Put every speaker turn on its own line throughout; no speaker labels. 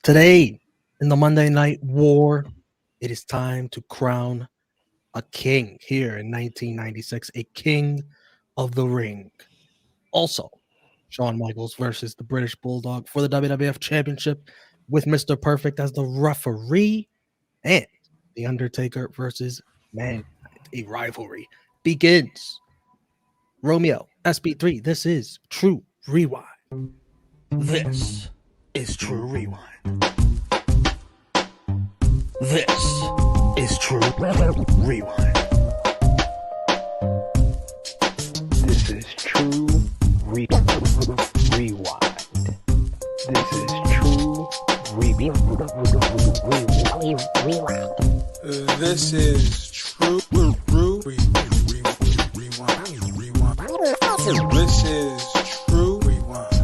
Today, in the Monday Night War, it is time to crown a king here in 1996, a king of the ring. Also, Shawn Michaels versus the British Bulldog for the WWF Championship with Mr. Perfect as the referee, and the Undertaker versus Mankind. A rivalry begins. Romeo, SP3, this is True Rewind.
This is True Rewind. This is True Rewind.
This is True Rewind. This is True Rewind.
This is True Rewind. This is True Rewind.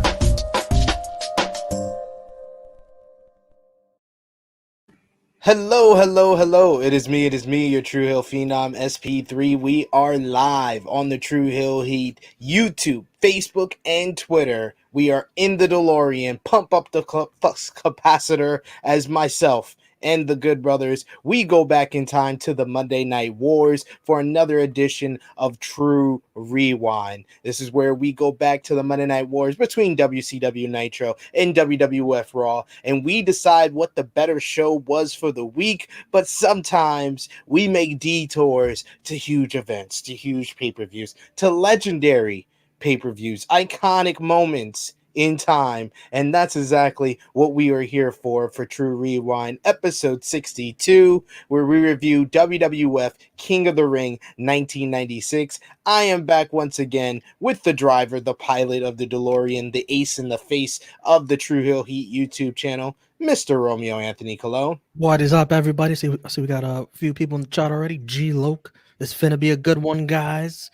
Hello. It is me, your True Hill Phenom, SP3. We are live on the True Hill Heat YouTube, Facebook, and Twitter. We are in the DeLorean. Pump up the capacitor as myself and the good brothers. We go back in time to the Monday Night Wars for another edition of True Rewind. This is where we go back to the Monday Night Wars between WCW Nitro and WWF Raw, and we decide what the better show was for the week. But sometimes we make detours to huge events, to huge pay-per-views, to legendary pay-per-views, iconic moments in time, and that's exactly what we are here for True Rewind, episode 62, where we review WWF King of the Ring 1996. I am back once again with the driver, the pilot of the DeLorean, the ace in the face of the True Hill Heat YouTube channel, Mr. Romeo Anthony Cologne.
What is up, everybody? See, we got a few people in the chat already. G Loke, it's finna be a good one, guys.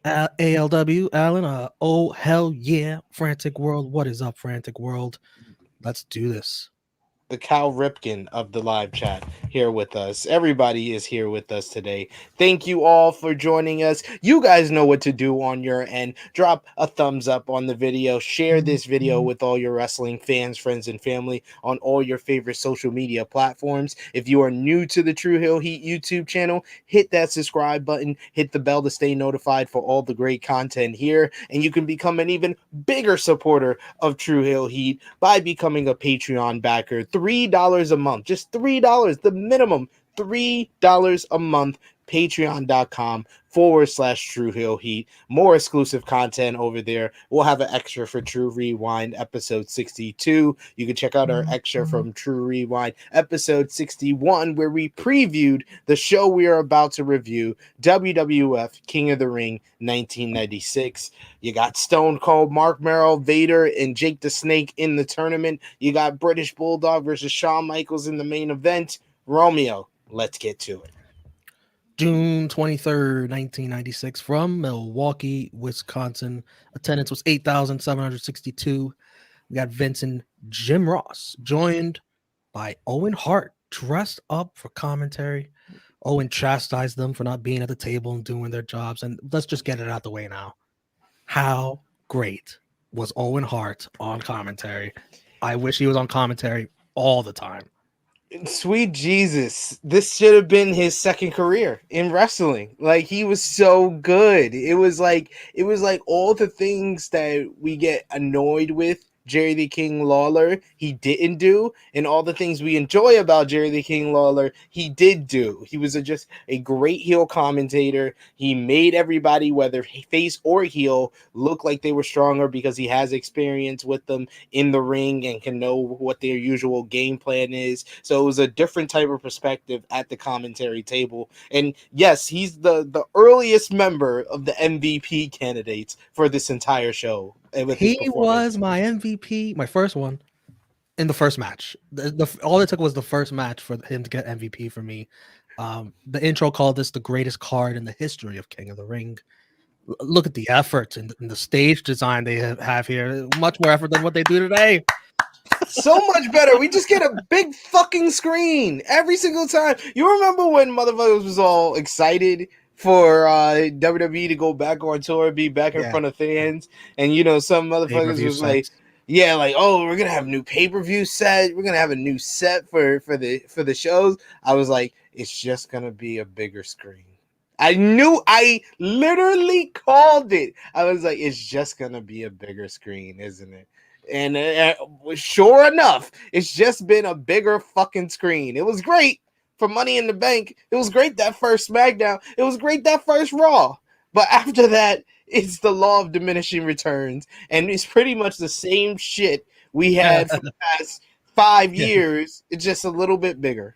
ALW, Alan, oh hell yeah, Frantic World. What is up, Frantic World? Let's do this.
The Cal Ripken of the live chat here with us. Everybody is here with us today. Thank you all for joining us. You guys know what to do on your end. Drop a thumbs up on the video. Share this video with all your wrestling fans, friends, and family on all your favorite social media platforms. If you are new to the True Hill Heat YouTube channel, hit that subscribe button. Hit the bell to stay notified for all the great content here. And you can become an even bigger supporter of True Hill Heat by becoming a Patreon backer. $3 a month, just $3, the minimum, $3 a month, patreon.com/True Hill Heat. More exclusive content over there. We'll have an extra for True Rewind episode 62. You can check out our extra from True Rewind episode 61, where we previewed the show we are about to review, WWF King of the Ring 1996. You got Stone Cold, Mark Mero, Vader, and Jake the Snake in the tournament. You got British Bulldog versus Shawn Michaels in the main event. Romeo, let's get to it.
June 23rd, 1996, from Milwaukee, Wisconsin. Attendance was 8,762. We got Vincent Jim Ross, joined by Owen Hart, dressed up for commentary. Owen chastised them for not being at the table and doing their jobs. And let's just get it out the way now. How great was Owen Hart on commentary? I wish he was on commentary all the time.
Sweet Jesus, this should have been his second career in wrestling. Like, he was so good. It was like all the things that we get annoyed with Jerry the King Lawler, he didn't do, and all the things we enjoy about Jerry the King Lawler, he did do. He was just a great heel commentator. He made everybody, whether face or heel, look like they were stronger because he has experience with them in the ring and can know what their usual game plan is. So it was a different type of perspective at the commentary table. And yes, he's the earliest member of the MVP candidates for this entire show.
He was my MVP, my first one, in the first match. All it took was the first match for him to get MVP for me. The intro called this the greatest card in the history of King of the Ring. Look at the effort and the stage design they have here. Much more effort than what they do today.
So much better. We just get a big fucking screen every single time. You remember when motherfuckers was all excited for WWE to go back on tour, be back in front of fans, and some motherfuckers was like, Yeah, like, oh, we're gonna have new pay-per-view set. We're gonna have a new set for the shows. I was like, it's just gonna be a bigger screen. I literally called it. I was like, it's just gonna be a bigger screen, isn't it? And sure enough, it's just been a bigger fucking screen. It was great for Money in the Bank. It was great that first SmackDown. It was great that first Raw. But after that, it's the law of diminishing returns, and it's pretty much the same shit we had for the past 5 years. It's just a little bit bigger.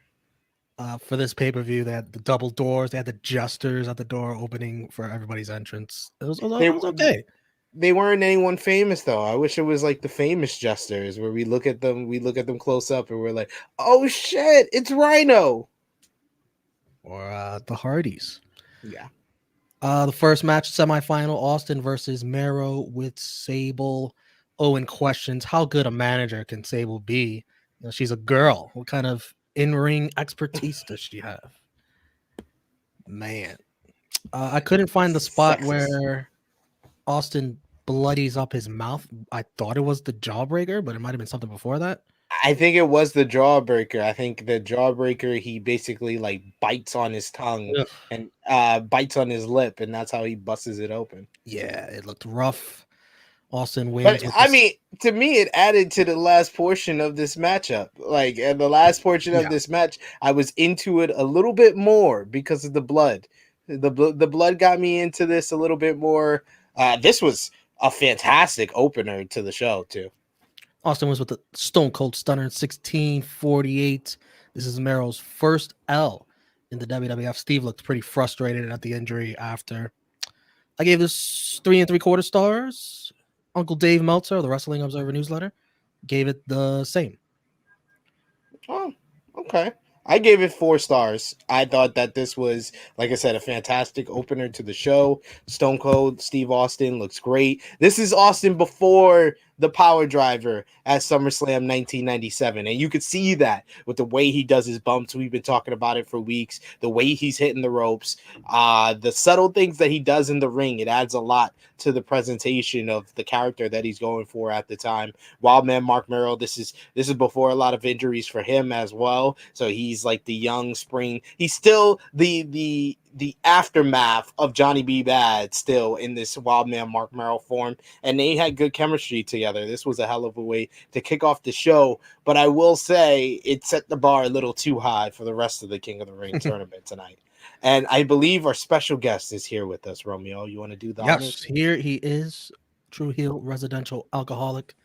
For this pay-per-view, they had the double doors. They had the jesters at the door opening for everybody's entrance. It was okay.
They weren't anyone famous though. I wish it was like the famous jesters where we look at them close up, and we're like, oh shit, it's Rhino.
Or the Hardys.
Yeah.
The first match, semifinal, Austin versus Mero with Sable. Owen questions how good a manager can Sable be. She's a girl. What kind of in-ring expertise does she have? Man, I couldn't find the spot where Austin bloodies up his mouth. I thought it was the jawbreaker, but it might have been something before that.
I think it was the jawbreaker. I think the jawbreaker, he basically like bites on his tongue and bites on his lip, and that's how he busts it open.
Yeah, it looked rough. Austin wins.
But I mean, to me, it added to the last portion of this matchup. Like the last portion of this match, I was into it a little bit more because of the blood. The blood got me into this a little bit more. This was a fantastic opener to the show too.
Austin was with the Stone Cold Stunner in 1648. This is Mero's first L in the WWF. Steve looked pretty frustrated at the injury after. I gave this 3 3/4 stars. Uncle Dave Meltzer, the Wrestling Observer newsletter, gave it the same.
Oh, okay. I gave it 4 stars. I thought that this was, like I said, a fantastic opener to the show. Stone Cold Steve Austin looks great. This is Austin before the power driver at SummerSlam 1997. And you could see that with the way he does his bumps. We've been talking about it for weeks. The way he's hitting the ropes, the subtle things that he does in the ring, it adds a lot to the presentation of the character that he's going for at the time. Wildman Mark Mero, this is before a lot of injuries for him as well. So he's like the young spring. He's still the aftermath of Johnny B. Bad still in this Wildman Mark Mero form, and they had good chemistry together. This was a hell of a way to kick off the show, but I will say it set the bar a little too high for the rest of the King of the Ring tournament tonight. And I believe our special guest is here with us. Romeo, you want to do the honors?
Here he is, True Heel residential alcoholic,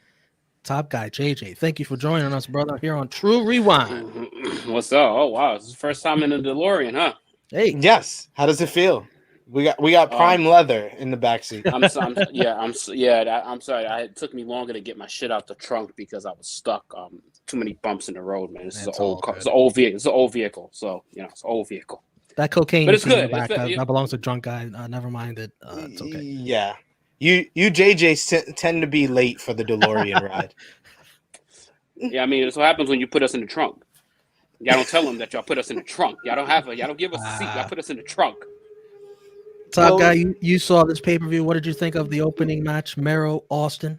top guy JJ. Thank you for joining us, brother, here on True Rewind.
What's up? Oh wow, it's the first time in the DeLorean, huh?
Hey,
Yes. How does it feel? We got prime leather in the backseat.
I'm sorry. It took me longer to get my shit out the trunk because I was stuck. Too many bumps in the road, man. This is an old car. It's an old vehicle. It's an old vehicle. So it's an old vehicle.
that cocaine,
But it's
you see in
good.
the back,
It's good.
that belongs to drunk guy. Never mind it. It's okay.
Yeah. You JJ tend to be late for the DeLorean ride.
Yeah, I mean, it's what happens when you put us in the trunk. Y'all don't tell them that y'all put us in the trunk. Y'all don't give us a seat. Y'all put us in the trunk.
Top guy, you saw this pay-per-view. What did you think of the opening match, Mero Austin?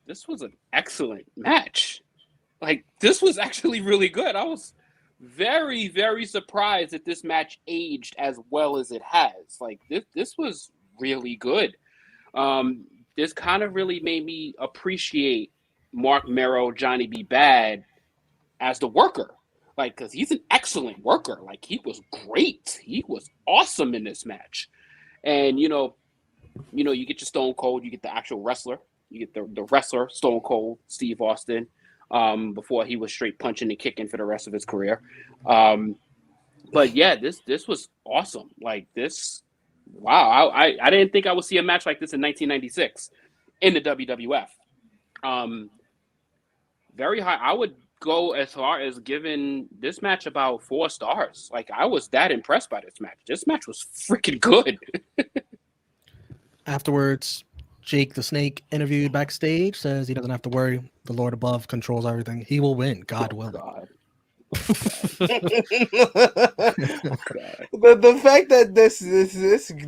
This was an excellent match. Like, this was actually really good. I was very, very surprised that this match aged as well as it has. Like, this was really good. This kind of really made me appreciate Mark Mero, Johnny B. Bad as the worker. Like, because he's an excellent worker. Like, he was great. He was awesome in this match. And, you get your Stone Cold, you get the actual wrestler. You get the wrestler, Stone Cold, Steve Austin, before he was straight punching and kicking for the rest of his career. But yeah, this was awesome. Like this, wow. I didn't think I would see a match like this in 1996 in the WWF. Very high. I would go as far as giving this match about 4 stars. Like, I was that impressed by this match. This match was freaking good.
Afterwards, Jake the Snake interviewed backstage, says he doesn't have to worry. The Lord above controls everything. He will win. God willing.
God.
The fact that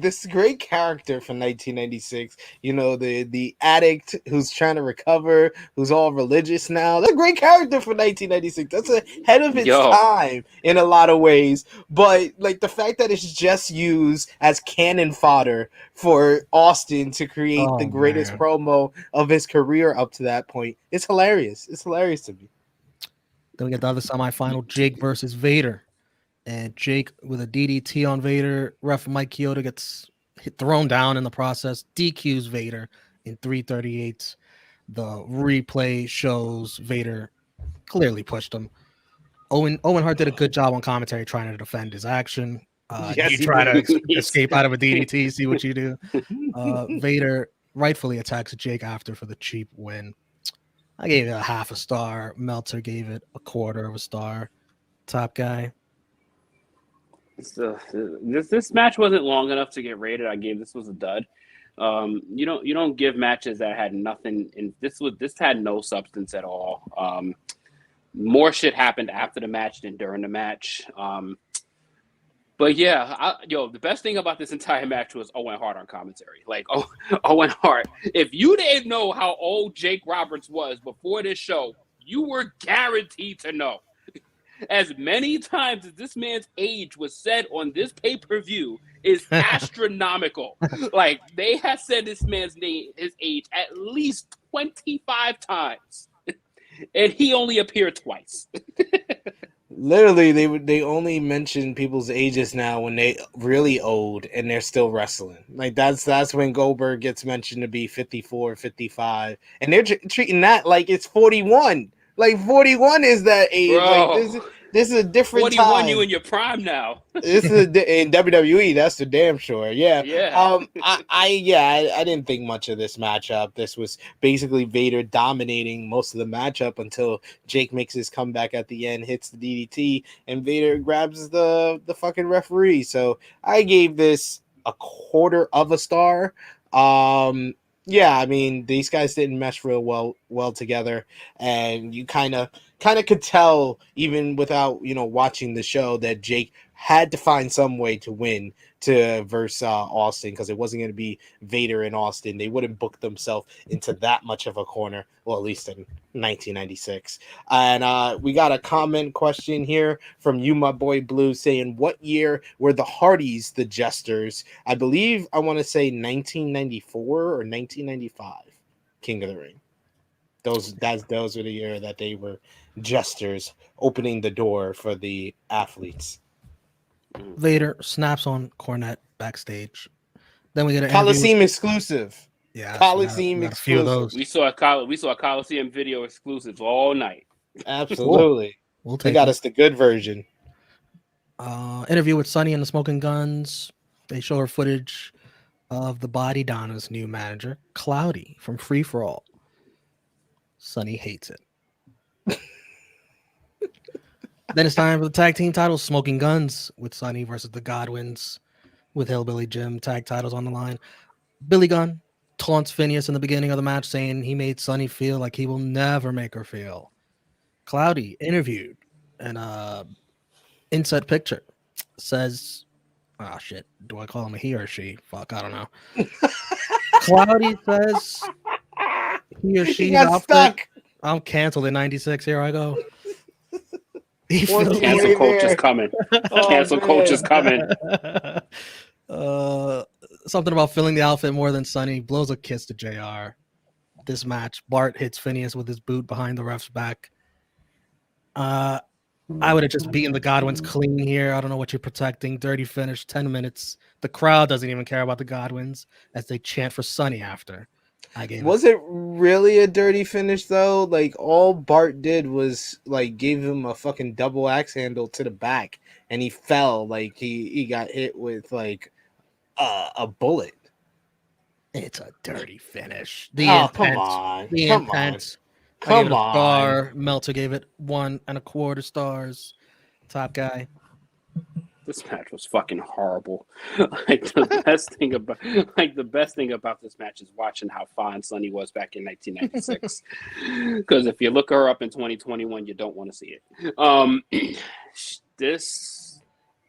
this great character from 1996, the addict who's trying to recover, who's all religious now, that great character from 1996. That's ahead of its
Yo.
time in a lot of ways. But like the fact that it's just used as cannon fodder for Austin to create the greatest
man.
promo of his career up to that point, it's hilarious. It's hilarious to me.
Then we get the other semifinal, Jake versus Vader. And Jake with a DDT on Vader. Ref Mike Chioda gets thrown down in the process, DQs Vader in 338. The replay shows Vader clearly pushed him. Owen Hart did a good job on commentary trying to defend his action.
Yes,
You
he
try
did.
to escape out of a DDT, see what you do. Vader rightfully attacks Jake after for the cheap win. I gave it a half a star. Meltzer gave it a quarter of a star. Top guy.
This match wasn't long enough to get rated. I gave this was a dud. You don't give matches that had nothing in this had no substance at all. More shit happened after the match than during the match. But yeah, the best thing about this entire match was Owen Hart on commentary. Like, Owen Hart, if you didn't know how old Jake Roberts was before this show, you were guaranteed to know. As many times as this man's age was said on this pay-per-view is astronomical. Like, they have said this man's his age at least 25 times. And he only appeared twice.
Literally, they only mention people's ages now when they really old and they're still wrestling. Like that's when Goldberg gets mentioned to be 54, 55, and they're treating that like it's 41. Like 41 is that age.
Bro,
like this is a different
41,
time.
you in your prime now.
This is in WWE. That's for damn sure. Yeah.
Yeah.
I didn't think much of this matchup. This was basically Vader dominating most of the matchup until Jake makes his comeback at the end, hits the DDT, and Vader grabs the fucking referee. So I gave this a quarter of a star. Yeah, I mean, these guys didn't mesh real well together, and you kind of could tell even without watching the show that Jake had to find some way to win versus Austin, because it wasn't going to be Vader and Austin. They wouldn't book themselves into that much of a corner, well, at least in 1996. And we got a comment question here from you, my boy Blue, saying, what year were the Hardys the Jesters? I believe I want to say 1994 or 1995, King of the Ring. Those were the year that they were Jesters, opening the door for the athletes.
Vader snaps on Cornette backstage. Then we get an
Coliseum exclusive.
Yeah,
Coliseum
got a few of
exclusive.
those.
We saw Coliseum video exclusives all night.
Absolutely.
We'll
They
take
got
it.
us the good version.
Interview with Sonny and the Smoking Guns. They show her footage of the Body Donna's new manager, Cloudy from Free For All. Sonny hates it. Then it's time for the tag team titles, Smoking Guns with Sonny versus the Godwins with Hillbilly Jim. Tag titles on the line. Billy Gunn taunts Phineas in the beginning of the match, saying he made Sonny feel like he will never make her feel. Cloudy interviewed and inset picture says, oh shit, do I call him a he or she? Fuck, I don't know. Cloudy says he or she
got stuck.
I'm canceled in 96. Here I go.
Cancel coach is coming. Cancel coach is coming.
Something about filling the outfit more than Sonny. Blows a kiss to JR. This match, Bart hits Phineas with his boot behind the ref's back. I would have just beaten the Godwins clean here. I don't know what you're protecting. Dirty finish, 10 minutes. The crowd doesn't even care about the Godwins as they chant for Sonny after. Was
it really a dirty finish though? Like all Bart did was like gave him a fucking double axe handle to the back, and he fell. Like he got hit with like a bullet.
It's a dirty finish.
Come on. Come on.
Star. Meltzer gave it 1.25 stars. Top guy.
This match was fucking horrible. The best thing about this match is watching how fine Sunny was back in 1996. Because if you look her up in 2021, you don't want to see it.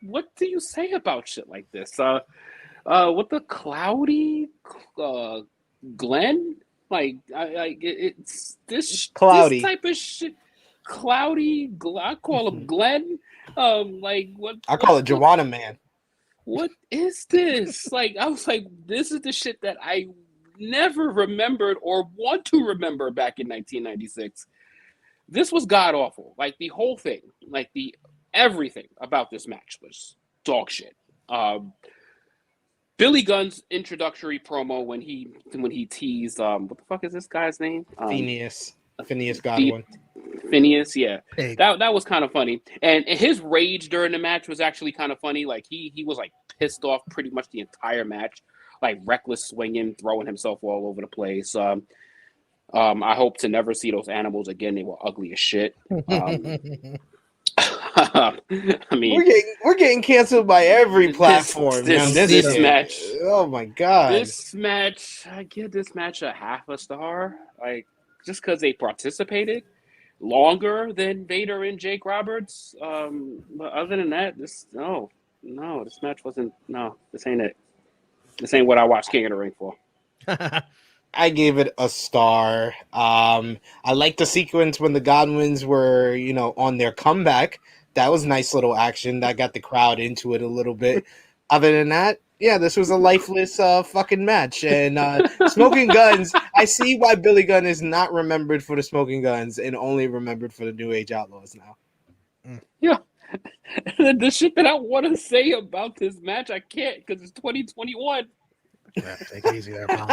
What do you say about shit like this? What the cloudy Glenn? It's this
Cloudy.
this type of shit. Cloudy, I call him Glenn. What?
I call it Joanna Man.
What is this? I was like, this is the shit that I never remembered or want to remember back in 1996. This was god awful. The whole thing, everything about this match was dog shit. Billy Gunn's introductory promo when he teased what the fuck is this guy's name?
Phineas Godwin.
Phineas, yeah.
Hey.
That was kind of funny. And his rage during the match was actually kind of funny. He was pissed off pretty much the entire match, reckless swinging, throwing himself all over the place. I hope to never see those animals again. They were ugly as shit. I mean,
we're getting canceled by every platform.
This match.
Oh my god!
This match, I give this match a half a star. Just because they participated longer than Vader and Jake Roberts. But other than that, this match wasn't. No, this ain't it. This ain't what I watched King of the Ring for.
I gave it a star. I liked the sequence when the Godwins were, on their comeback. That was nice little action. That got the crowd into it a little bit. Other than that, yeah, this was a lifeless fucking match. And Smoking Guns, I see why Billy Gunn is not remembered for the Smoking Guns and only remembered for the New Age Outlaws now.
Yeah. The shit that I want to say about this match, I can't because it's 2021.
Yeah, take it easy there, pal.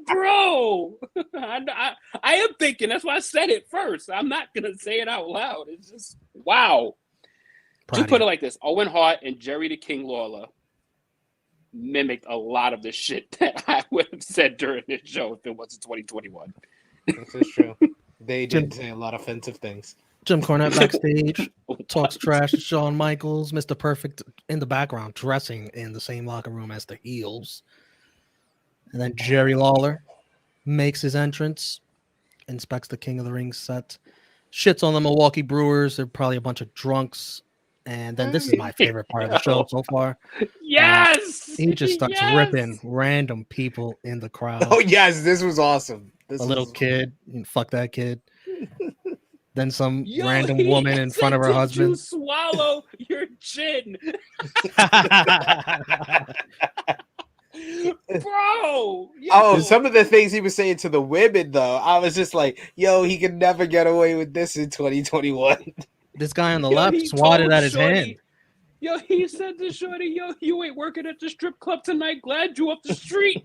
Bro, I am thinking. That's why I said it first. I'm not gonna say it out loud. It's just wow. Just put it like this: Owen Hart and Jerry the King Lawler mimicked a lot of the shit that I would have said during this show if it wasn't 2021.
This is true. They did say a lot of offensive things.
Jim Cornette backstage talks trash to Shawn Michaels. Mr. Perfect in the background dressing in the same locker room as the heels. And then Jerry Lawler makes his entrance, inspects the King of the Ring set, shits on the Milwaukee Brewers. They're probably a bunch of drunks. And then this is my favorite part of the show so far.
Yes!
He just starts ripping random people in the crowd.
Oh, yes, this was awesome.
A little kid, fuck that kid. Then some random woman in front of her husband.
You swallow your chin. Bro!
Oh, some of the things he was saying to the women, though, I was just like, yo, he could never get away with this in 2021.
This guy on the left swatted at his hand.
Yo, he said to Shorty, yo, you ain't working at the strip club tonight. Glad you up the street.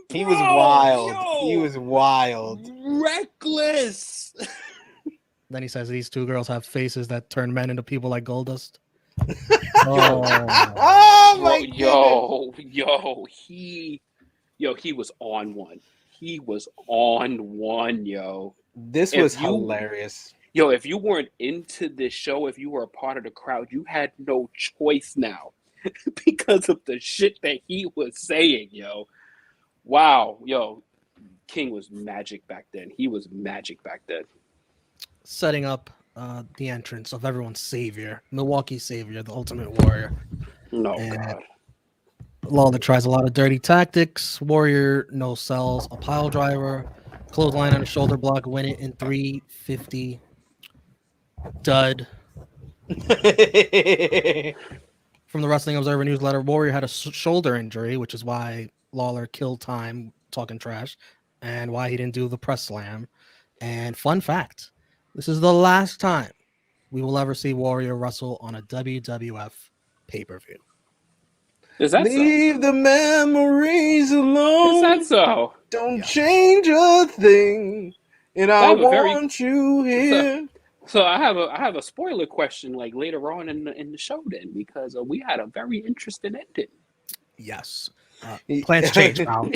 He was wild. He was wild.
Reckless.
Then he says these two girls have faces that turn men into people like Goldust.
Oh my
god. He was on one. He was on one, yo.
This was hilarious.
Yo, if you weren't into this show, if you were a part of the crowd, you had no choice now because of the shit that he was saying, yo. Wow, yo. King was magic back then. He was magic back then.
Setting up the entrance of everyone's savior, Milwaukee savior, the Ultimate Warrior.
No, God.
Lawler tries a lot of dirty tactics. Warrior no sells a pile driver, clothesline on a shoulder block, win it in 350. Dud. From the Wrestling Observer newsletter, Warrior had a shoulder injury, which is why Lawler killed time talking trash and why he didn't do the press slam. And fun fact, this is the last time we will ever see Warrior wrestle on a WWF pay-per-view.
Is that
Leave the memories alone.
Is that so?
Don't change a thing. And I want you here.
So I have a spoiler question like later on in the show then, because we had a very interesting ending.
Yes. Plans change, pal.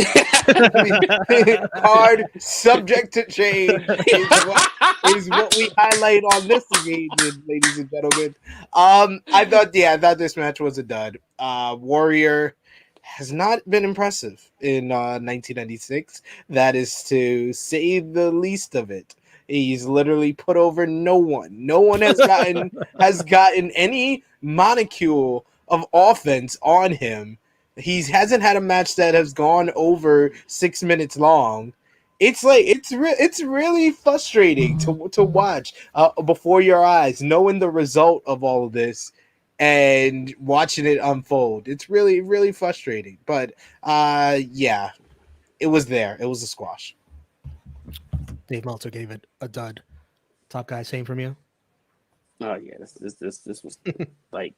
Card subject to change is what we highlight on this occasion, ladies and gentlemen. I thought this match was a dud. Warrior has not been impressive in 1996. That is to say the least of it. He's literally put over no one. No one has gotten any molecule of offense on him. He hasn't had a match that has gone over 6 minutes long. It's like it's really frustrating to watch before your eyes, knowing the result of all of this and watching it unfold. It's really, really frustrating. But yeah, it was there. It was a squash.
Dave Meltzer gave it a dud. Top guy, same from you.
Oh yeah, this was like,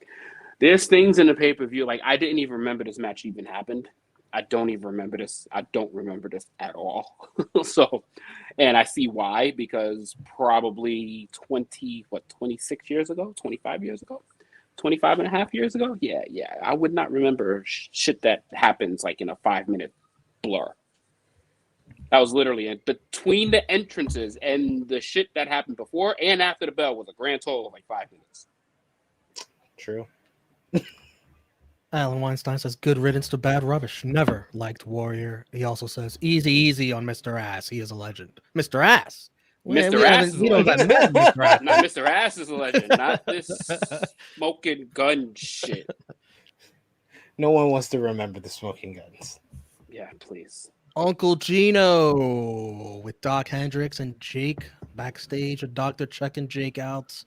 there's things in the pay-per-view, like I didn't even remember this match even happened. I don't even remember this. I don't remember this at all. So, and I see why, because probably 26 years ago, 25 years ago, 25 and a half years ago. Yeah. I would not remember shit that happens like in a 5-minute blur. That was literally between the entrances and the shit that happened before and after the bell was a grand total of like 5 minutes.
True.
Alan Weinstein says, good riddance to bad rubbish. Never liked Warrior. He also says, easy on Mr. Ass. He is a legend. Mr. Ass.
Mr. Ass is a legend.
Mr. Ass.
Not Mr. Ass is a legend. Not this smoking gun shit.
No one wants to remember the smoking guns.
Yeah, please.
Uncle Gino with Doc Hendricks and Jake backstage. A doctor checking Jake out.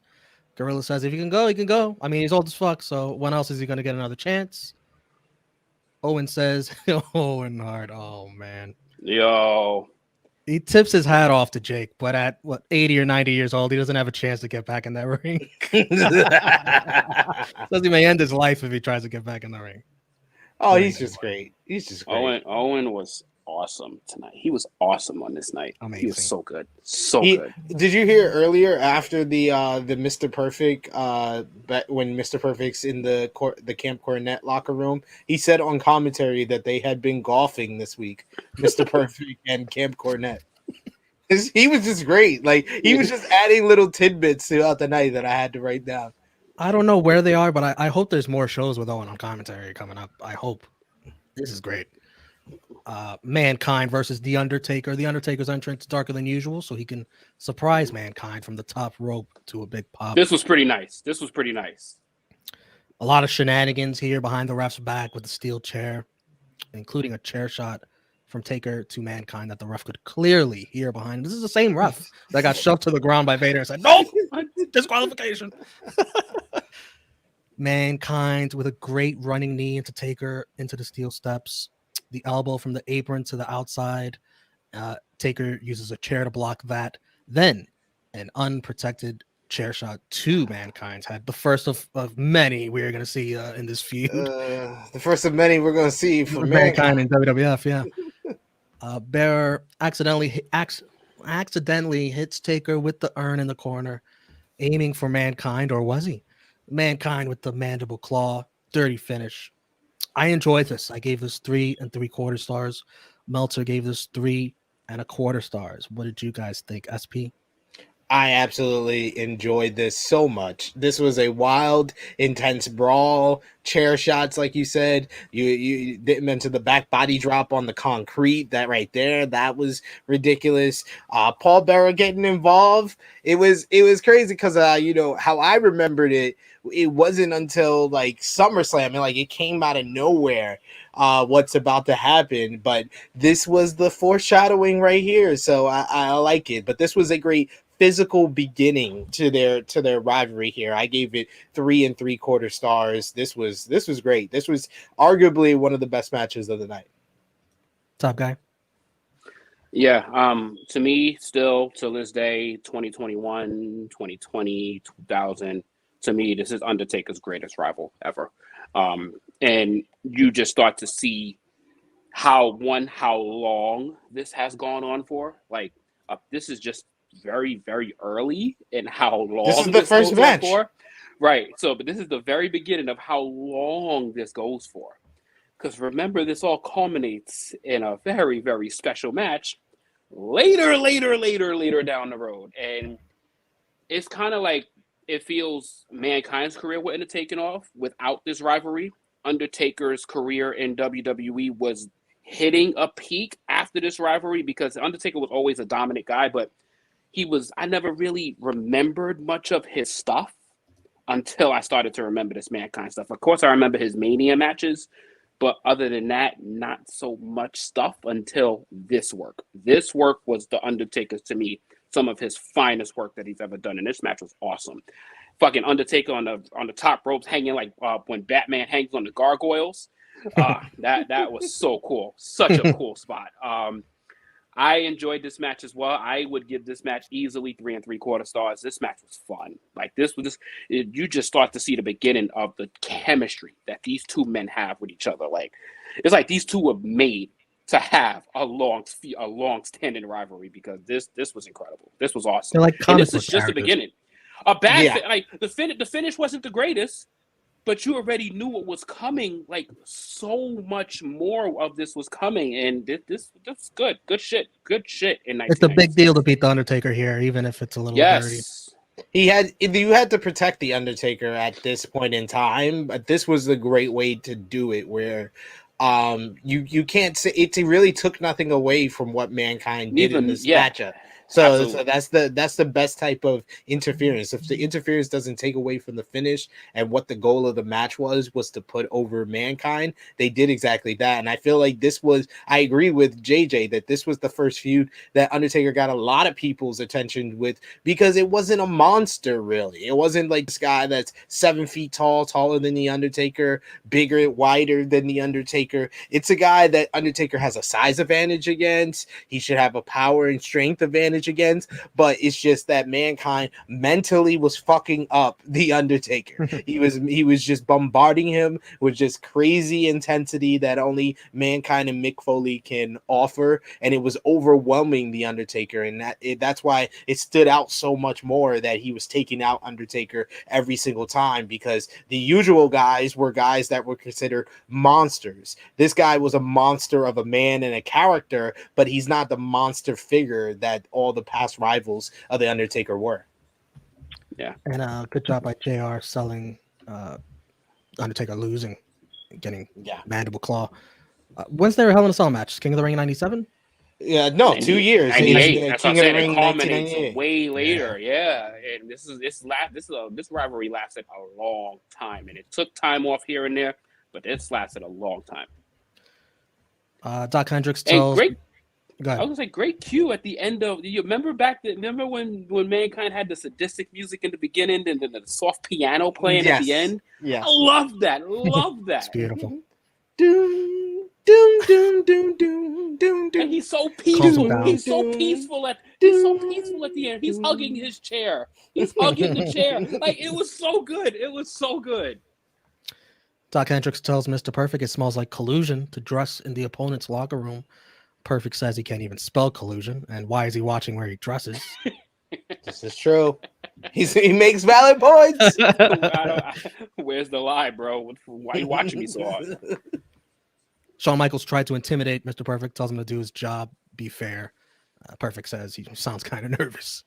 Gorilla says, if he can go, he can go. I mean, he's old as fuck, so when else is he going to get another chance? Owen says, Owen Hart, oh, man.
Yo.
He tips his hat off to Jake, but at, 80 or 90 years old, he doesn't have a chance to get back in that ring. Says he may end his life if he tries to get back in the ring.
Oh, he's just great. He's just great.
Owen was awesome tonight. He was awesome on this night.
Amazing.
He was so good. Good.
Did you hear earlier after the Mr. Perfect when Mr. Perfect's in the Camp Cornette locker room, he said on commentary that they had been golfing this week, Mr. Perfect and Camp Cornette. He was just great. Like, he was just adding little tidbits throughout the night that I had to write down.
I don't know where they are, but I hope there's more shows with Owen on commentary coming up. I hope. This is great. Mankind versus The Undertaker. The Undertaker's entrance darker than usual, so he can surprise Mankind from the top rope to a big pop.
This was pretty nice.
A lot of shenanigans here behind the ref's back with the steel chair, including a chair shot from Taker to Mankind that the ref could clearly hear behind him. This is the same ref that got shoved to the ground by Vader and said, no, disqualification. Mankind with a great running knee into Taker into the steel steps. The elbow from the apron to the outside. Taker uses a chair to block that. Then an unprotected chair shot to Mankind's head. The first of many we're going to see in this feud.
The first of many we're going to see from
Mankind in WWF, yeah. Bearer accidentally hits Taker with the urn in the corner, aiming for Mankind, or was he? Mankind with the mandible claw. Dirty finish. I enjoyed this. I gave this 3 3/4 stars. Meltzer gave this 3 1/4 stars. What did you guys think, SP?
I absolutely enjoyed this so much. This was a wild, intense brawl. Chair shots, like you said. You didn't mention the back body drop on the concrete. That right there, that was ridiculous. Paul Bearer getting involved. It was crazy because how I remembered it. It wasn't until like SummerSlam, and like it came out of nowhere. What's about to happen, but this was the foreshadowing right here. So I like it. But this was a great physical beginning to their rivalry here. I gave it 3 3/4 stars. This was great. This was arguably one of the best matches of the night.
Top guy.
Yeah, to me, still to this day, 2021, 2020, 2000, to me, this is Undertaker's greatest rival ever. And you just start to see how long this has gone on for. Like, this is just very, very early in how long
this is the first match
for. Right. So, but this is the very beginning of how long this goes for. Because remember, this all culminates in a very, very special match later down the road. And it's kind of like it feels Mankind's career wouldn't have taken off without this rivalry. Undertaker's career in WWE was hitting a peak after this rivalry because Undertaker was always a dominant guy, but I never really remembered much of his stuff until I started to remember this Mankind stuff. Of course, I remember his Mania matches, but other than that, not so much stuff until this work. This work was the Undertaker's, to me, some of his finest work that he's ever done, and this match was awesome. Fucking Undertaker on the top ropes, hanging like when Batman hangs on the gargoyles. That was so cool. Such a cool spot. I enjoyed this match as well. I would give this match easily 3 3/4 stars. This match was fun. Like you just start to see the beginning of the chemistry that these two men have with each other. Like it's like these two were made to have a long standing rivalry because this was incredible. This was awesome.
They're like
and
comic
this is
book
just the
characters.
beginning. A bad like the finish wasn't the greatest, but you already knew what was coming. Like so much more of this was coming, and this good shit. Good shit. In
It's a big deal to beat the Undertaker here, even if it's a little dirty.
Yes.
You had to protect the Undertaker at this point in time, but this was a great way to do it where you can't say it really took nothing away from what Mankind did in this matchup. So that's the best type of interference. If the interference doesn't take away from the finish and what the goal of the match was to put over Mankind, they did exactly that. And I feel like I agree with JJ that this was the first feud that Undertaker got a lot of people's attention with because it wasn't a monster really. It wasn't like this guy that's 7 feet tall, taller than the Undertaker, bigger, wider than the Undertaker. It's a guy that Undertaker has a size advantage against. He should have a power and strength advantage against, but it's just that Mankind mentally was fucking up the Undertaker. he was just bombarding him with just crazy intensity that only Mankind and Mick Foley can offer, and it was overwhelming the Undertaker, and that's why it stood out so much more that he was taking out Undertaker every single time, because the usual guys were guys that were considered monsters. This guy was a monster of a man and a character, but he's not the monster figure that all the past rivals of the Undertaker were.
Yeah,
and good job by JR selling Undertaker losing, getting mandible claw. When's their Hell in a Cell match? King of the Ring in '97?
Yeah, no, 2 years.
98. That's
King
what I'm
of the
saying.
Ring,
It culminates way later. Yeah, and this rivalry lasted a long time, and it took time off here and there, but it's lasted a long time.
Doc Hendricks tells.
I was gonna say great cue at the end of. You remember remember when Mankind had the sadistic music in the beginning and then the soft piano playing at the end?
Yeah,
I love that. Love that.
It's beautiful.
Doom, doom, doom, doom, doom, doom, doom.
And he's so peaceful.
Down.
He's so peaceful at the end. He's hugging his chair. He's hugging the chair. Like it was so good. It was so good.
Doc Hendricks tells Mr. Perfect it smells like collusion to dress in the opponent's locker room. Perfect says he can't even spell collusion, and why is he watching where he dresses?
This is true. He makes valid points.
Where's the lie, bro? Why are you watching me so hard?
Shawn Michaels tried to intimidate Mr. Perfect, tells him to do his job, be fair. Perfect says he sounds kind of nervous.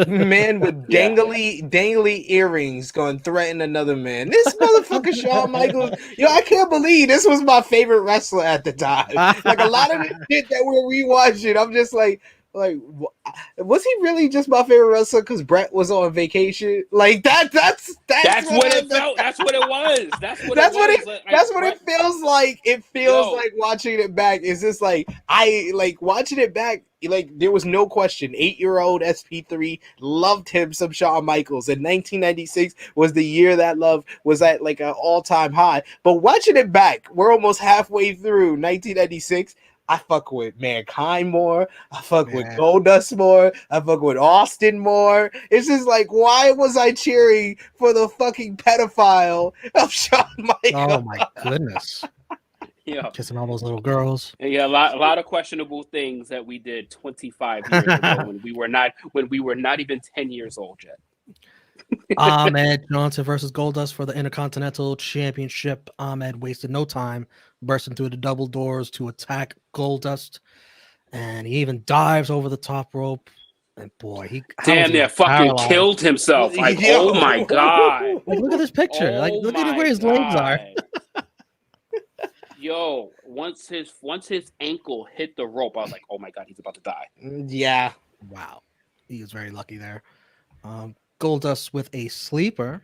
Man with dangly earrings going to threaten another man. This motherfucker Shawn Michaels, I can't believe this was my favorite wrestler at the time. Like a lot of the shit that we're rewatching, I'm just like, was he really just my favorite wrestler because Brett was on vacation? Like that's
what it felt. That's what it was. That's what
it feels like. It feels like watching it back. Is this like I like watching it back? Like there was no question. 8-year-old SP3 loved him some Shawn Michaels, and 1996 was the year that love was at like an all-time high. But watching it back, we're almost halfway through 1996. I fuck with Mankind more. I fuck with Goldust more. I fuck with Austin more. It's just like, why was I cheering for the fucking pedophile of Shawn Michaels?
Oh my goodness.
Yeah,
kissing all those little girls.
Yeah, a lot of questionable things that we did 25 years ago when we were not even 10 years old yet.
Ahmed Johnson versus Goldust for the Intercontinental Championship. Ahmed wasted no time, bursting through the double doors to attack Goldust, and he even dives over the top rope. And boy, how is
Damn
he
near fucking
paralyzed?
killed himself. Like,
Yo.
oh my god.
Like, look at this picture. Like,
Oh
look at
my
where his legs are.
god. Yo, once his ankle hit the rope, I was like, oh my god, he's about to die.
Yeah.
Wow, he was very lucky there. Goldust with a sleeper,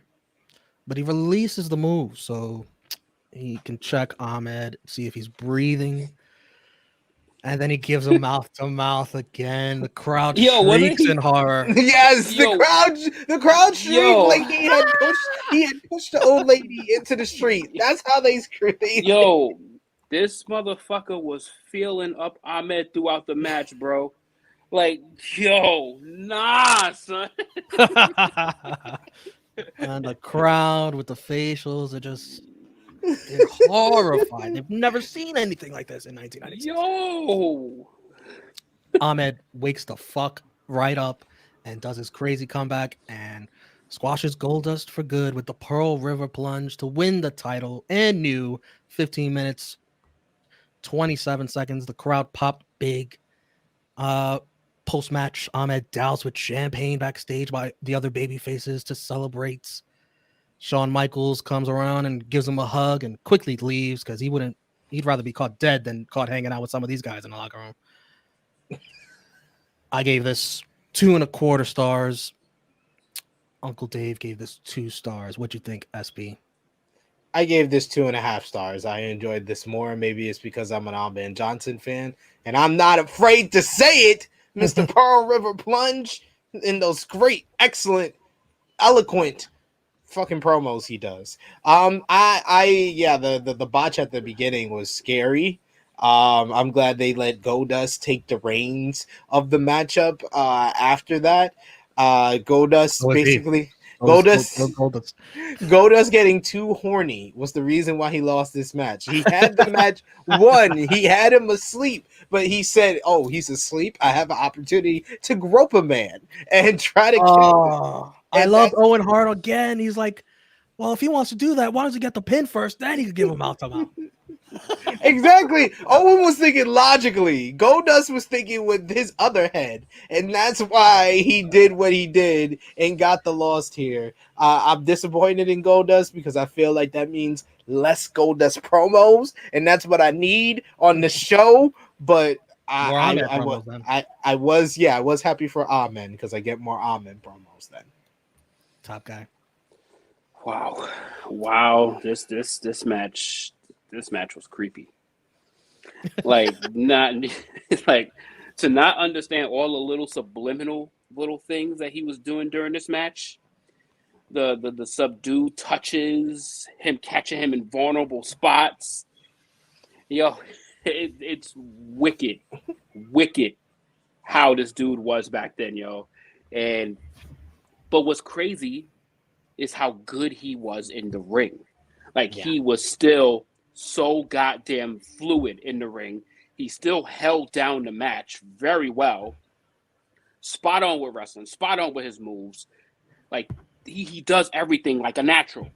but he releases the move, so he can check Ahmed, see if he's breathing. And then he gives him mouth to mouth again. The crowd
Yo, wasn't
shrieks
he-
in horror.
Yes,
Yo.
the crowd shrieked
Yo.
like he had pushed the old lady into the street. That's how they screamed.
Yo, this motherfucker was feeling up Ahmed throughout the match, bro. Like, yo, nah, son.
And the crowd with the facials are just they're horrified. They've never seen anything like this in 1996.
Yo.
Ahmed wakes the fuck right up and does his crazy comeback and squashes Goldust for good with the Pearl River plunge to win the title and new 15 minutes 27 seconds. The crowd popped big. Post-match, Ahmed doused with champagne backstage by the other baby faces to celebrate. Shawn Michaels comes around and gives him a hug and quickly leaves because he'd rather be caught dead than caught hanging out with some of these guys in the locker room. I gave this 2.25 stars. Uncle Dave gave this 2 stars. What'd you think, SB?
I gave this 2.5 stars. I enjoyed this more. Maybe it's because I'm an Ahmed Johnson fan, and I'm not afraid to say it. Mr. Pearl River Plunge in those great, excellent, eloquent fucking promos he does. The botch at the beginning was scary. I'm glad they let Goldust take the reins of the matchup. After that, Goldust basically. Goldust getting too horny was the reason why he lost this match. He had the match won. He had him asleep, but he said, "Oh, he's asleep. I have an opportunity to grope a man and try to kill him."
I
And
love Owen Hart again. He's like, well, if he wants to do that, why does he get the pin first? Then he could give him mouth to mouth.
Exactly. Owen was thinking logically. Goldust was thinking with his other head, and that's why he did what he did and got the loss here. I'm disappointed in Goldust because I feel like that means less Goldust promos, and that's what I need on the show. But I was happy for Ahmed because I get more Ahmed promos then.
Top guy.
Wow. This match was creepy. Like like to not understand all the little subliminal little things that he was doing during this match. The subdued touches, him catching him in vulnerable spots. Yo, it's wicked how this dude was back then, yo. But what's crazy is how good he was in the ring. Like he was still so goddamn fluid in the ring. He still held down the match very well. Spot on with wrestling, spot on with his moves. Like he does everything like a natural,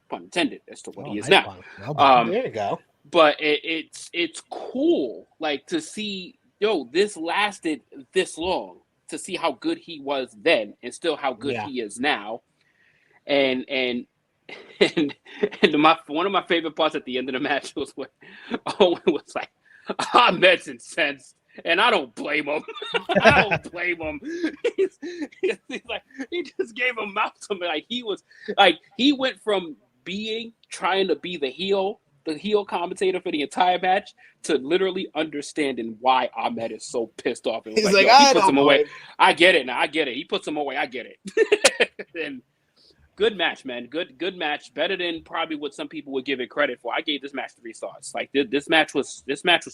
pun intended as to what he is now.
There you go.
But it's cool, like to see, this lasted this long, to see how good he was then and still how good he is now. And one of my favorite parts at the end of the match was when Owen was like, Ahmed's incensed, and I don't blame him. He's like, he just gave him mouth to me. Like he went from trying to be the heel commentator for the entire match to literally understanding why Ahmed is so pissed off.
He's like, he puts him away.
I get it now. I get it. He puts him away. I get it. And good match, man. Good match. Better than probably what some people would give it credit for. I gave this match 3 stars. Like this match was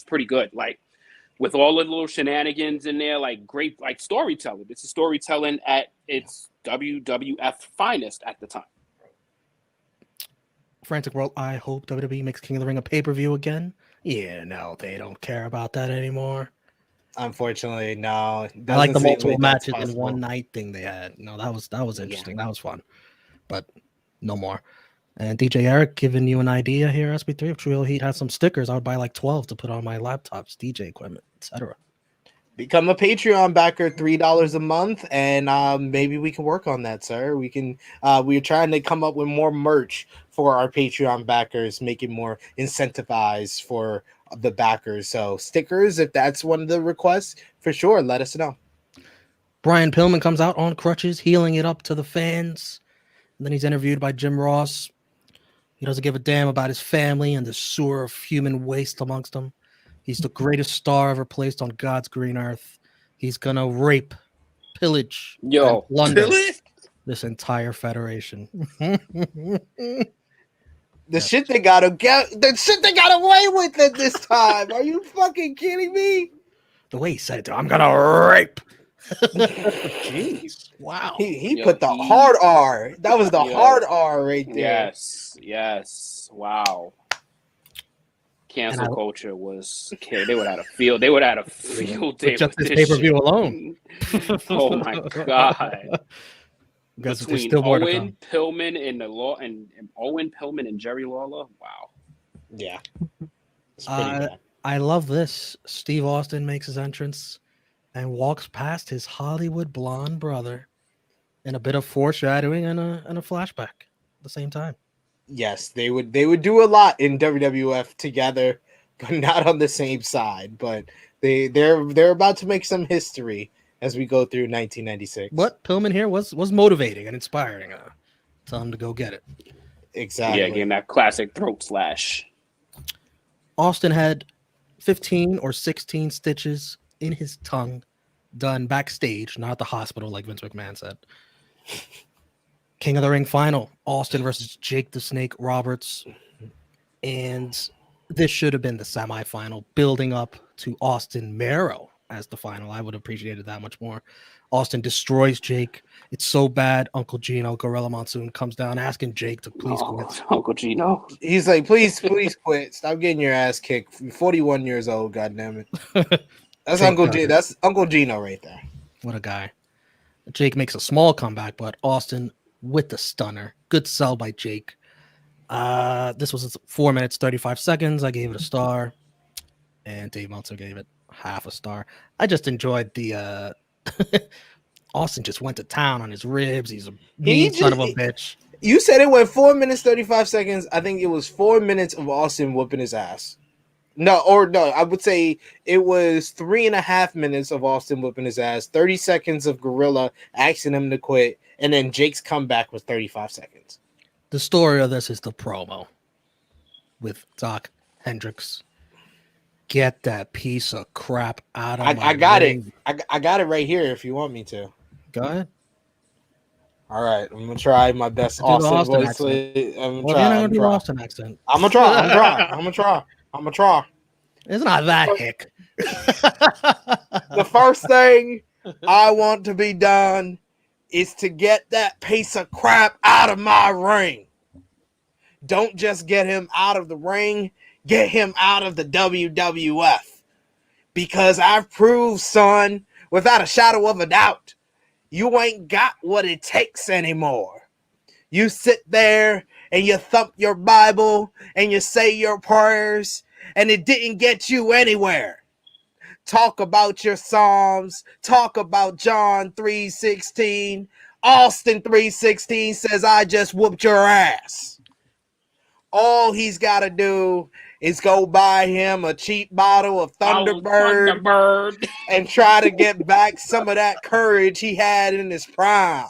pretty good. Like with all the little shenanigans in there, like great, like storytelling. This is storytelling at its WWF finest at the time.
Frantic World, I hope WWE makes King of the Ring a pay-per-view again. Yeah, no, they don't care about that anymore.
Unfortunately, no.
I like
Doesn't
the
seem
multiple
like that's
matches in
possible.
one night thing they had. No, that was interesting. That was fun, but no more. And DJ Eric giving you an idea here, SB3. If True Hill Heat had some stickers, I would buy like 12 to put on my laptops, DJ equipment, etc.
Become a Patreon backer, $3 a month, and maybe we can work on that, sir. We can. We're trying to come up with more merch for our Patreon backers, make it more incentivized for the backers. So stickers, if that's one of the requests, for sure, let us know.
Brian Pillman comes out on crutches, healing it up to the fans. And then he's interviewed by Jim Ross. He doesn't give a damn about his family and the sewer of human waste amongst them. He's the greatest star ever placed on God's green earth. He's gonna rape, pillage, and plunder this entire federation.
The shit they got away with it this time. Are you fucking kidding me?
The way he said it, I'm gonna rape.
Jeez.
Wow.
He put the hard R. That was the hard R right there.
Yes. Wow. Cancel culture was okay. They would have had a field. They would have had a field day
just
with
this
this
pay-per-view
shit.
alone.
Oh my god. Between Owen Pillman and Owen Pillman and Jerry Lawler. Wow.
Yeah. It's pretty bad.
I love this. Steve Austin makes his entrance and walks past his Hollywood blonde brother in a bit of foreshadowing and a flashback at the same time.
Yes, they would do a lot in WWF together, but not on the same side. But they're about to make some history as we go through 1996.
What Pillman here was motivating and inspiring. Tell him to go get it.
Exactly.
Yeah, getting that classic throat slash.
Austin had 15 or 16 stitches in his tongue done backstage, not at the hospital like Vince McMahon said. King of the Ring final, Austin versus Jake the Snake Roberts. And this should have been the semifinal, building up to Austin Mero as the final. I would have appreciated that much more. Austin destroys Jake. It's so bad. Uncle Gino, Gorilla Monsoon, comes down asking Jake to please quit.
Uncle Gino.
He's like, please quit. Stop getting your ass kicked. You're 41 years old, goddammit. That's Uncle Gino. That's Uncle Gino right there.
What a guy. Jake makes a small comeback, but Austin with the stunner. Good sell by Jake. This was 4 minutes, 35 seconds. I gave it a star. And Dave Meltzer gave it half a star. I just enjoyed the Austin just went to town on his ribs. He's a mean son of a bitch.
You said it went 4 minutes, 35 seconds. I think it was 4 minutes of Austin whooping his ass. No, I would say it was 3.5 minutes of Austin whooping his ass, 30 seconds of Gorilla asking him to quit, and then Jake's comeback was 35 seconds.
The story of this is the promo with Doc Hendricks. Get that piece of crap out of my
I got
ring.
it. I got it right here if you want me to.
Go ahead.
All right, I'm gonna try my best Austin voice. I'm gonna try.
Austin accent.
I'm gonna try.
It's not that hick.
The first thing I want to be done is to get that piece of crap out of my ring. Don't just get him out of the ring, get him out of the WWF. Because I've proved, son, without a shadow of a doubt, you ain't got what it takes anymore. You sit there and you thump your Bible and you say your prayers, and it didn't get you anywhere. Talk about your Psalms. Talk about John 3:16. Austin 3:16 says, I just whooped your ass. All he's got to do is go buy him a cheap bottle of Thunderbird and try to get back some of that courage he had in his prime.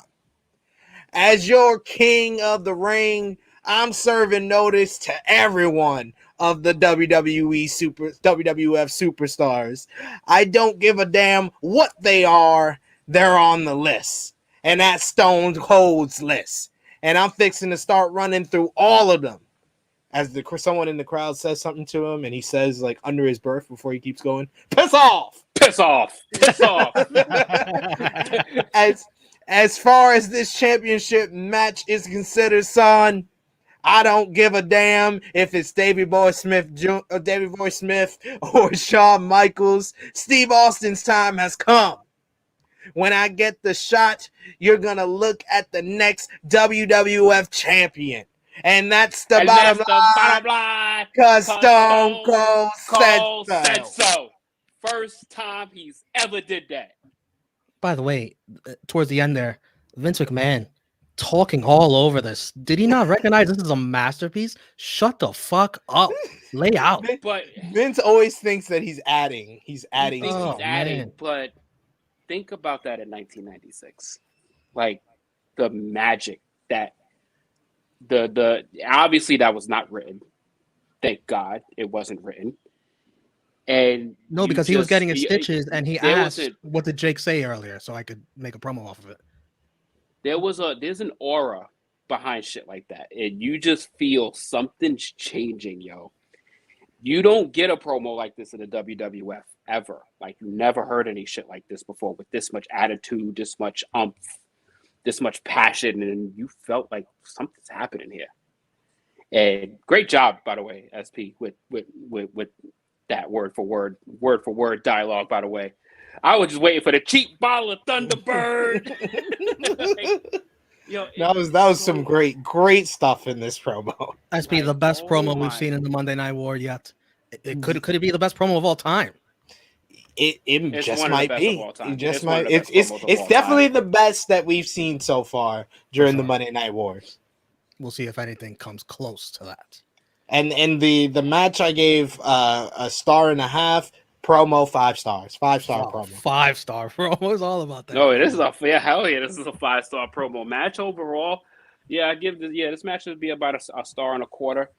As your king of the ring, I'm serving notice to everyone of the WWF superstars. I don't give a damn what they are. They're on the list. And that's Stone Cold's list. And I'm fixing to start running through all of them. As someone in the crowd says something to him, and he says, like, under his breath before he keeps going, piss off!
Piss off! Piss off!
As far as this championship match is considered, son, I don't give a damn if it's Davey Boy Smith or Shawn Michaels. Steve Austin's time has come. When I get the shot, you're going to look at the next WWF champion. And that's the bottom line. Because Stone Cold said so.
First time he's ever did that.
By the way, towards the end there, Vince McMahon talking all over this. Did he not recognize this is a masterpiece? Shut the fuck up. Lay out.
But
Vince always thinks that he's adding. He's adding.
he's
Oh,
adding,
man.
but think about that in 1996. Like the magic that the obviously that was not written. Thank God it wasn't written. And
No,
you
because he was
just-
getting his stitches and he
there
asked,
was
what did Jake say earlier? So I could make a promo off of it.
there's an aura behind shit like that, and you just feel something's changing, yo. You don't get a promo like this in the WWF ever. Like, you never heard any shit like this before with this much attitude, this much umph, this much passion, and you felt like something's happening here. And great job, by the way, SP, with that word for word dialogue, by the way. I was just waiting for the cheap bottle of Thunderbird. Yo,
That was some great stuff in this promo.
That's be
Like,
the best
oh
promo
my.
we've seen in the Monday Night War yet. Could it be the best promo of all time?
It
It's
just
one of the
might
best
be.
of all time.
It just
It's one of
might.
the best promos of
It's
all
definitely
time.
the best that we've seen so far during the
sure.
Monday Night Wars.
We'll see if anything comes close to that.
And the match I gave a star and a half. Promo 5 stars. 5-star promo.
5-star promo is all about that.
No, this is a hell yeah, this is a 5-star promo match overall. Yeah, I give this match would be about a star and a quarter.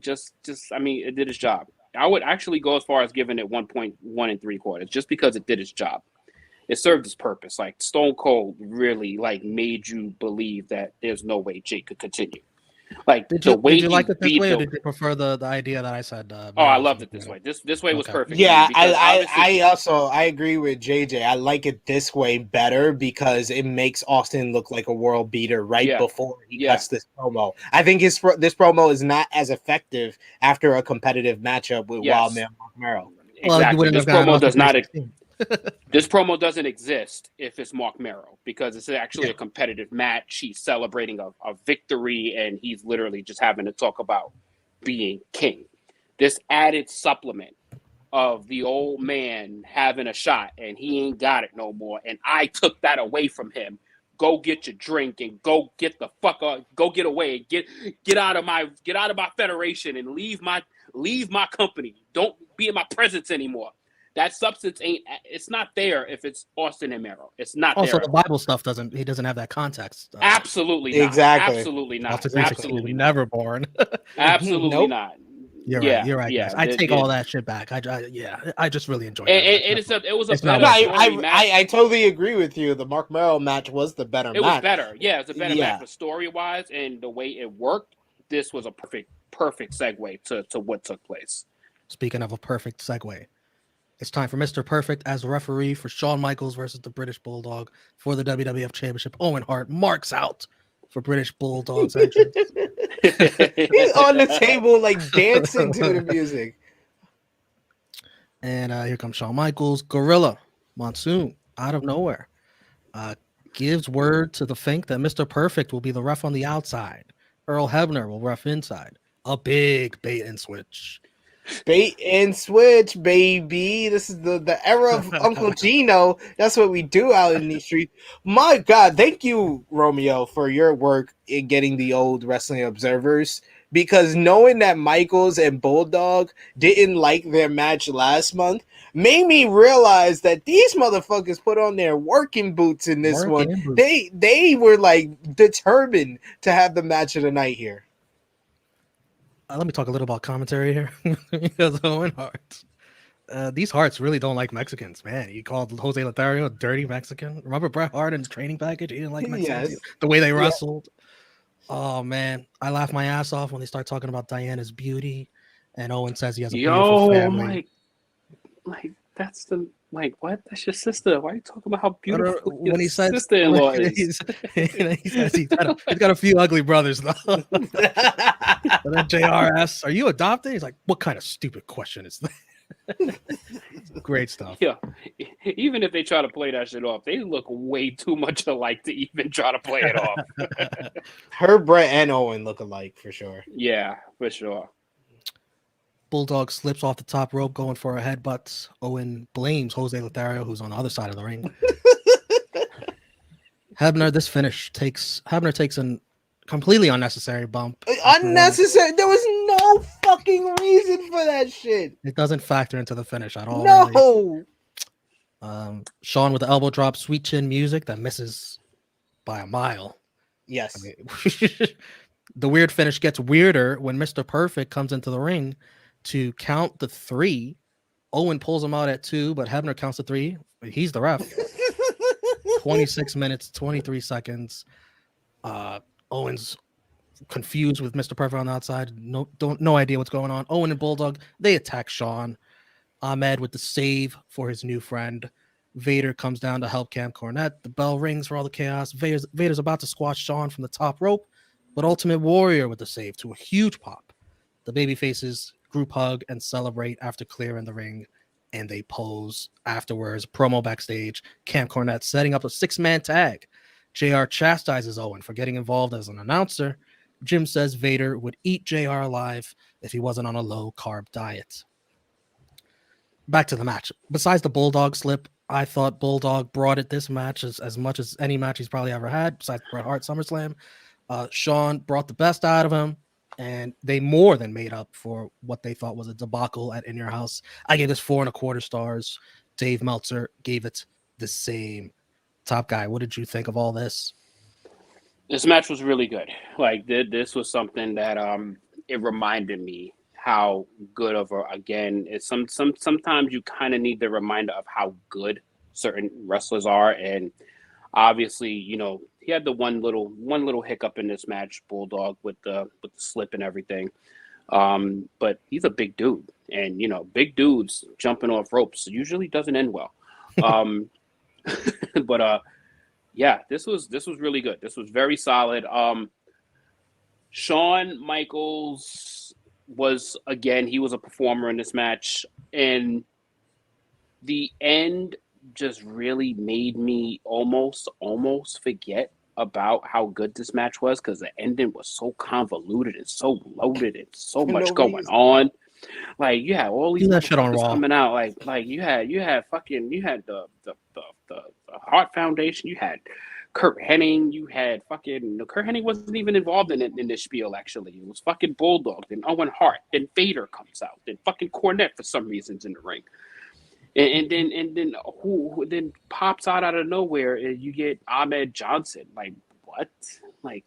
Just I mean, it did its job. I would actually go as far as giving it 1.1 3/4, just because it did its job. It served its purpose. Like, Stone Cold really like made you believe that there's no way Jake could continue. Like,
Did
the way
you like
he
it this
beat
way, or
the.
did you prefer the idea that I said?
Oh, I loved it this way. This way was
Okay.
perfect.
Yeah,
because obviously-
I agree with JJ. I like it this way better because it makes Austin look like a world beater right before he cuts this promo. I think this promo is not as effective after a competitive matchup with Wildman Mero.
Well, you
Exactly.
wouldn't
This
have gotten
promo
off
does
in
not.
316.
This promo doesn't exist if it's Mark Mero, because it's actually a competitive match. He's celebrating a victory, and he's literally just having to talk about being king. This added supplement of the old man having a shot and he ain't got it no more, and I took that away from him. Go get your drink and go get the fuck up. Go get away. Get out of my federation and leave my company. Don't be in my presence anymore. That substance it's not there if it's Austin and Mero. It's not
Also,
there.
the Bible stuff he doesn't have that context.
Absolutely not.
Exactly.
Absolutely not.
Austin 316
Absolutely
was
not.
never born.
Absolutely
Nope.
not.
You're
Yeah,
right. You're right.
yeah,
guys. I
the-
take
the-
all that shit back. I just really enjoyed
And,
that.
and
match.
it was a
It's not
better
bad.
story match.
I totally agree with you. The Mark Mero match was the better
It
match.
was better. Yeah, it was a better
Yeah.
match, but story-wise and the way it worked, this was a perfect segue to what took place.
Speaking of a perfect segue, it's time for Mr. Perfect as referee for Shawn Michaels versus the British Bulldog for the WWF Championship. Owen Hart marks out for British Bulldog's entrance.
He's on the table like dancing to the music.
And here comes Shawn Michaels. Gorilla Monsoon out of nowhere gives word to the Fink that Mr. Perfect will be the ref on the outside. Earl Hebner will ref inside. A big bait and switch.
Bait and switch, baby. This is the era of Uncle Gino. That's what we do out in these streets. My God, thank you, Romeo, for your work in getting the old wrestling observers. Because knowing that Michaels and Bulldog didn't like their match last month made me realize that these motherfuckers put on their working boots in this
Working
one.
boots.
They were like determined to have the match of the night here.
Let me talk a little about commentary here because Owen Hart. These Harts really don't like Mexicans, man. He called Jose Lothario a dirty Mexican. Remember Bret Hart in his training package? He didn't like Mexicans.
Yes.
The way they wrestled. Oh man, I laughed my ass off when they start talking about Diana's beauty, and Owen says he has a beautiful family.
like that's the like what? That's your sister. Why are you talking about how
I don't-
beautiful your
when he says
sister-in-law is?
he says he's got a few ugly brothers though. And then JR asks, "Are you adopted?" He's like, "What kind of stupid question is that?" Great stuff.
Yeah, even if they try to play that shit off, they look way too much alike to even try to play it off.
Her, Brett, and Owen look alike for sure.
Yeah, for sure.
Bulldog slips off the top rope going for a headbutt. Owen blames Jose Lothario, who's on the other side of the ring. Hebner takes an completely unnecessary bump.
Unnecessary. There was no fucking reason for that shit.
It doesn't factor into the finish at all.
No.
Really. Shawn with the elbow drop, sweet chin music that misses by a mile.
Yes.
I mean, the weird finish gets weirder when Mr. Perfect comes into the ring to count the 3. Owen pulls him out at 2, but Hebner counts the 3. He's the ref. 26 minutes, 23 seconds. Owen's confused with Mr. Perfect on the outside. No idea what's going on. Owen and Bulldog, they attack Shawn. Ahmed with the save for his new friend. Vader comes down to help Cam Cornette. The bell rings for all the chaos. Vader's about to squash Shawn from the top rope, but Ultimate Warrior with the save to a huge pop. The babyfaces group hug and celebrate after clearing the ring, and they pose afterwards. Promo backstage. Cam Cornette setting up a 6-man tag. JR chastises Owen for getting involved as an announcer. Jim says Vader would eat JR alive if he wasn't on a low-carb diet. Back to the match. Besides the Bulldog slip, I thought Bulldog brought it this match as much as any match he's probably ever had, besides Bret Hart SummerSlam. Shawn brought the best out of him, and they more than made up for what they thought was a debacle at In Your House. I gave this 4.25 stars. Dave Meltzer gave it the same. Top Guy, what did you think of all this?
This match was really good. Like this was something that it reminded me how good of it's sometimes you kind of need the reminder of how good certain wrestlers are, and obviously, you know, he had the one little hiccup in this match, Bulldog, with the slip and everything. But he's a big dude, and you know, big dudes jumping off ropes usually doesn't end well. But yeah, this was really good. This was very solid. Shawn Michaels was, again, he was a performer in this match, and the end just really made me almost forget about how good this match was, because the ending was so convoluted and so loaded and so much going on. Like, you had all these
shit on Raw
coming out. Like you had the Hart Foundation, you had Kurt Hennig, you had Kurt Hennig wasn't even involved in this spiel, actually. It was fucking Bulldog, then Owen Hart, then Vader comes out, then fucking Cornette for some reason's in the ring. And then who then pops out of nowhere, and you get Ahmed Johnson. Like, what? Like,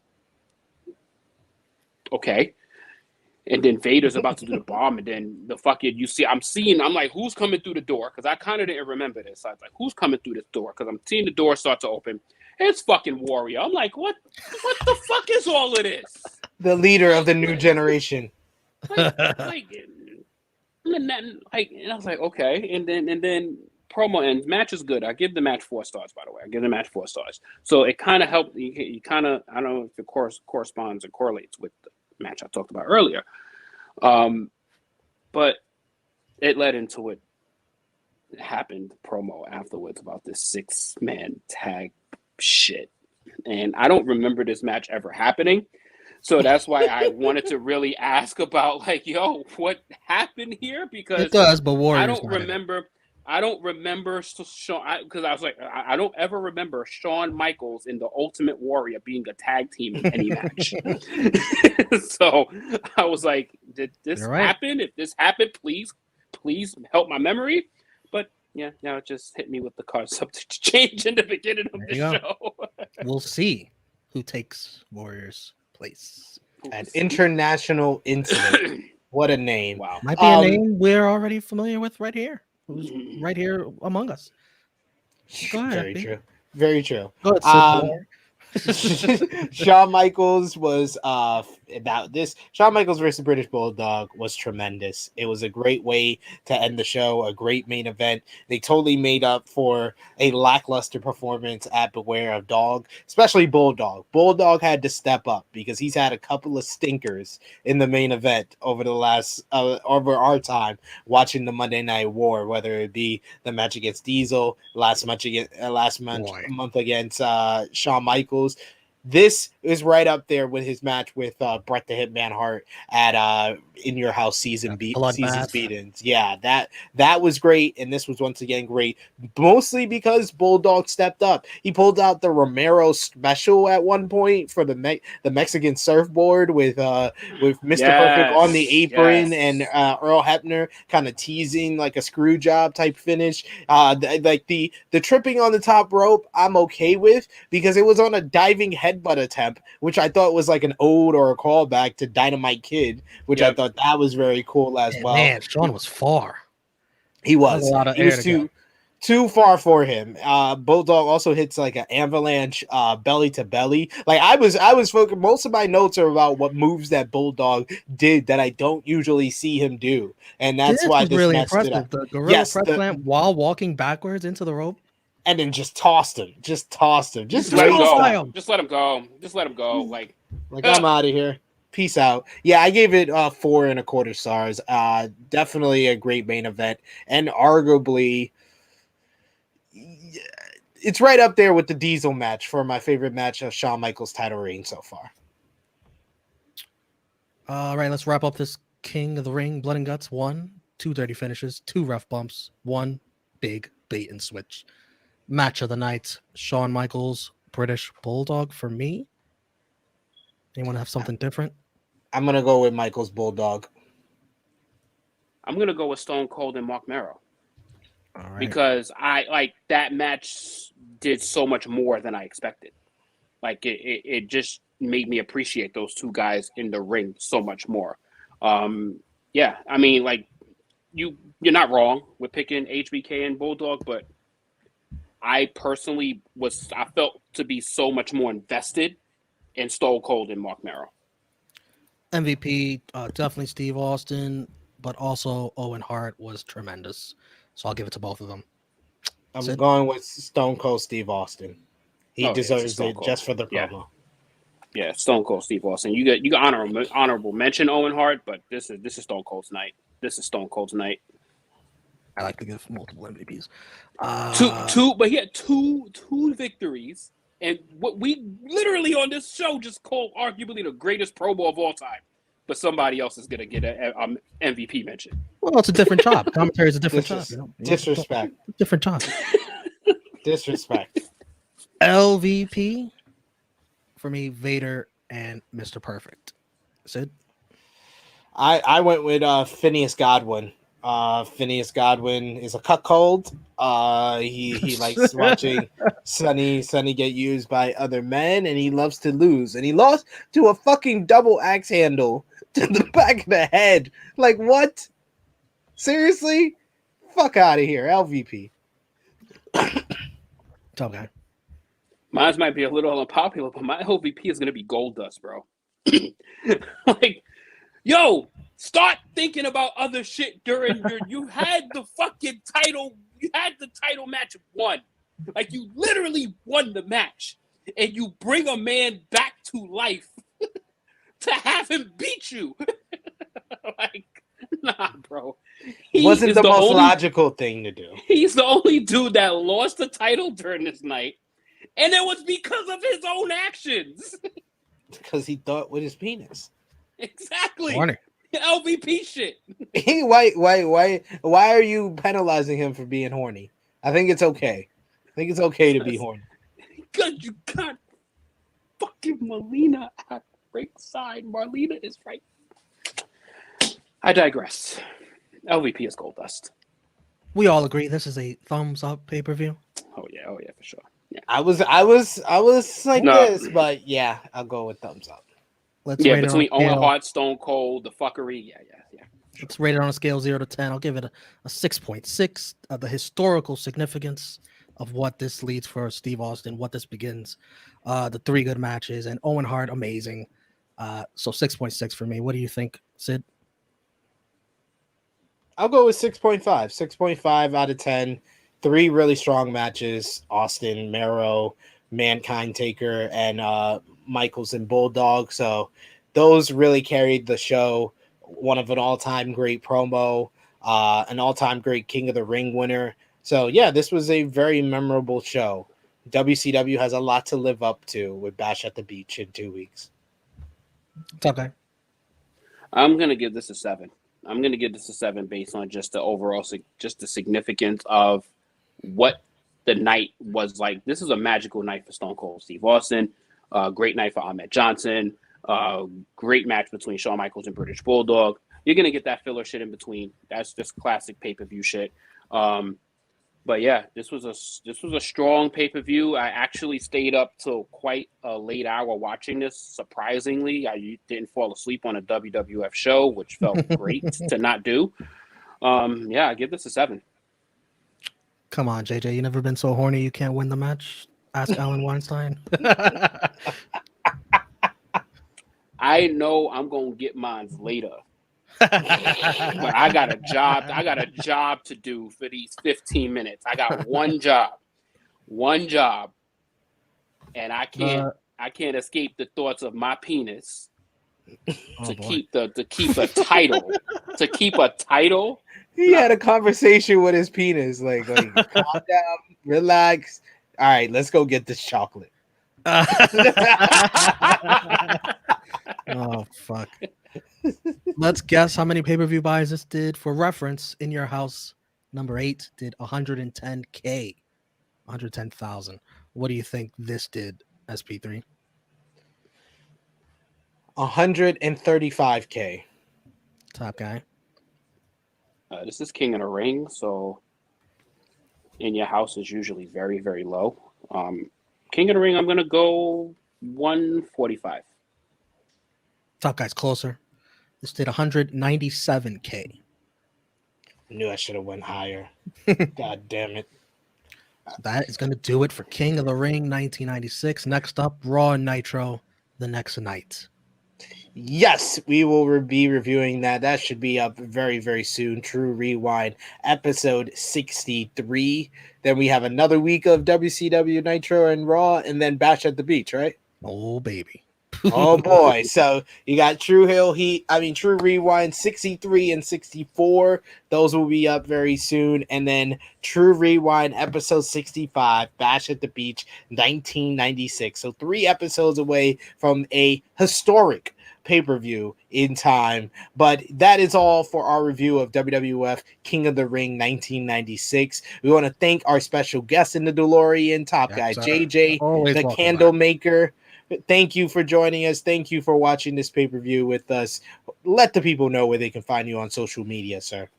okay. And then Vader's about to do the bomb, and then I'm like, who's coming through the door? Because I kind of didn't remember this. I was like, who's coming through this door? Because I'm seeing the door start to open. It's fucking Warrior. I'm like, what the fuck is all of this?
The leader of the new generation.
And I was like, okay. And then promo ends. Match is good. I give the match 4 stars, by the way. I give the match 4 stars. So it kind of helped. You kind of, I don't know if it corresponds or correlates with the match I talked about earlier. But it led into what happened promo afterwards about this 6-man tag shit. And I don't remember this match ever happening. So that's why I wanted to really ask about, like, yo, what happened here? Because
it does, but Warriors
I don't remember Shawn, because I was like, I don't ever remember Shawn Michaels in the Ultimate Warrior being a tag team in any match. So I was like, did this happen? If this happened, please help my memory. But yeah, now it just hit me with the card subject change in the beginning of the show.
We'll see who takes Warriors' place.
An international incident. What a name.
Wow.
Might be a name we're already familiar with right here. Who's right here among us. Go ahead,
Very true. Very true.
Go ahead,
Shawn Michaels was Shawn Michaels versus British Bulldog was tremendous. It was a great way to end the show, a great main event. They totally made up for a lackluster performance at Beware of Dog, especially Bulldog. Bulldog had to step up because he's had a couple of stinkers in the main event over the last over our time watching the Monday Night War, whether it be the match against Diesel, last month month against Shawn Michaels. This is right up there with his match with Bret the Hitman Hart at In Your House seasons
Bloodbath.
beatings. Yeah, that was great, and this was once again great, mostly because Bulldog stepped up. He pulled out the Romero special at one point for the Mexican surfboard with Mr. Perfect on the apron and Earl Hebner kind of teasing like a screw job type finish. Like the tripping on the top rope, I'm okay with because it was on a diving headbutt attempt, which I thought was like an ode or a callback to Dynamite Kid, which I thought that was very cool as well.
Man, Shawn was far.
He was.
A lot of
He
air
was
to
too far for him. Bulldog also hits like an avalanche belly to belly. Like I was focused. Most of my notes are about what moves that Bulldog did that I don't usually see him do, and that's why
was
this
really
match stood
impressive.
out.
The gorilla press slam while walking backwards into the rope.
And then just tossed him. Just
let him go.
him.
Just let him go. Just let him go. Like
I'm out of here. Peace out. Yeah, I gave it 4.25 stars. Definitely a great main event, and arguably, it's right up there with the Diesel match for my favorite match of Shawn Michaels' title reign so far.
All right, let's wrap up this King of the Ring Blood and Guts. 2 dirty finishes, 2 ref bumps, 1 big bait and switch. Match of the night: Shawn Michaels, British Bulldog for me. Anyone have something different?
I'm gonna go with Michaels Bulldog.
I'm gonna go with Stone Cold and Mark Mero.
All right.
Because I like that match did so much more than I expected. Like it just made me appreciate those two guys in the ring so much more. Yeah, I mean, like you're not wrong with picking HBK and Bulldog, but I personally I felt to be so much more invested in Stone Cold and Mark Mero.
MVP, definitely Steve Austin, but also Owen Hart was tremendous. So I'll give it to both of them.
I'm going with Stone Cold Steve Austin. He deserves it
Cold.
just for the promo.
Yeah, Stone Cold Steve Austin. You got honorable mention Owen Hart, but this is Stone Cold's night. This is Stone Cold's night.
I like to give multiple MVPs.
But he had two victories, and what we literally on this show just called arguably the greatest promo of all time. But somebody else is gonna get an MVP mention.
Well, it's a different job. Commentary is a different job.
Disrespect.
Different job.
Disrespect.
LVP for me, Vader and Mr. Perfect. Sid?
I went with Phineas Godwin. Phineas Godwin is a cuckold. He likes watching Sonny get used by other men, and he loves to lose. And he lost to a fucking double axe handle to the back of the head. Like, what? Seriously? Fuck out of here. LVP.
Top guy.
Mine might be a little unpopular, but my LVP is going to be Goldust, bro. Like, yo, start thinking about other shit during you had the fucking title. You had the title match won. Like, you literally won the match. And you bring a man back to life to have him beat you. Like, nah, bro.
He wasn't the most logical thing to do.
He's the only dude that lost the title during this night. And it was because of his own actions.
Because he thought with his penis.
Exactly.
Warning.
LVP shit.
Why are you penalizing him for being horny? I think it's okay. I think it's okay to be horny.
Because you got fucking Melina at ringside. Marlena is right. I digress. LVP is Goldust.
We all agree this is a thumbs up pay-per-view.
Oh yeah, for sure. Yeah.
I was like this, but yeah, I'll go with thumbs up.
Let's rate
between
it on
Owen Hart, Stone Cold, the fuckery. Yeah.
Sure. Let's rate it on a scale 0 to 10. I'll give it a 6.6. The historical significance, of what this leads for Steve Austin, what this begins. The 3 good matches and Owen Hart, amazing. So 6.6 for me. What do you think, Sid?
I'll go with 6.5. 6.5 out of 10. 3 really strong matches. Austin, Mero, Mankind Taker, and Michaels and Bulldog. So those really carried the show. One of an all-time great promo, an all-time great King of the Ring winner. So yeah, this was a very memorable show. WCW has a lot to live up to with Bash at the Beach in 2 weeks.
It's okay.
I'm gonna give this a 7. I'm gonna give this a 7 based on just the overall, just the significance of what the night was like. This is a magical night for Stone Cold Steve Austin. Great night for Ahmed Johnson. Great match between Shawn Michaels and British Bulldog. You're gonna get that filler shit in between. That's just classic pay-per-view shit. But yeah, this was a strong pay-per-view. I actually stayed up till quite a late hour watching this. Surprisingly, I didn't fall asleep on a WWF show, which felt great to not do. Yeah, I give this a 7.
Come on, JJ. You never been so horny you can't win the match? Ask Alan Weinstein.
I know I'm gonna get mine later. But I got a job to do for these 15 minutes. I got one job, and I can't escape the thoughts of my penis to keep a title. To keep a title.
He had a conversation with his penis, like calm down, relax. All right, let's go get this chocolate.
Oh fuck. Let's guess how many pay-per-view buys this did. For reference, In Your House number 8 did 110K, 110,000. What do you think this did, SP3?
135K.
Top guy.
This is King of the Ring, so In Your House is usually very, very low. King of the Ring, I'm gonna go 145.
Top guy's closer. This did 197K.
Knew I should have went higher. God damn it.
That is going to do it for King of the Ring 1996. Next up, Raw and Nitro the next night.
Yes, we will be reviewing that. That should be up very, very soon. True Rewind, episode 63. Then we have another week of WCW Nitro and Raw, and then Bash at the Beach, right?
Oh, baby.
Oh boy. So you got True Rewind 63 and 64. Those will be up very soon. And then True Rewind episode 65, Bash at the Beach 1996. So 3 episodes away from a historic pay-per-view in time. But that is all for our review of WWF King of the Ring 1996. We want to thank our special guest in the DeLorean, top guy JJ,
Always
the candle maker. Thank you for joining us. Thank you for watching this pay-per-view with us. Let the people know where they can find you on social media, sir.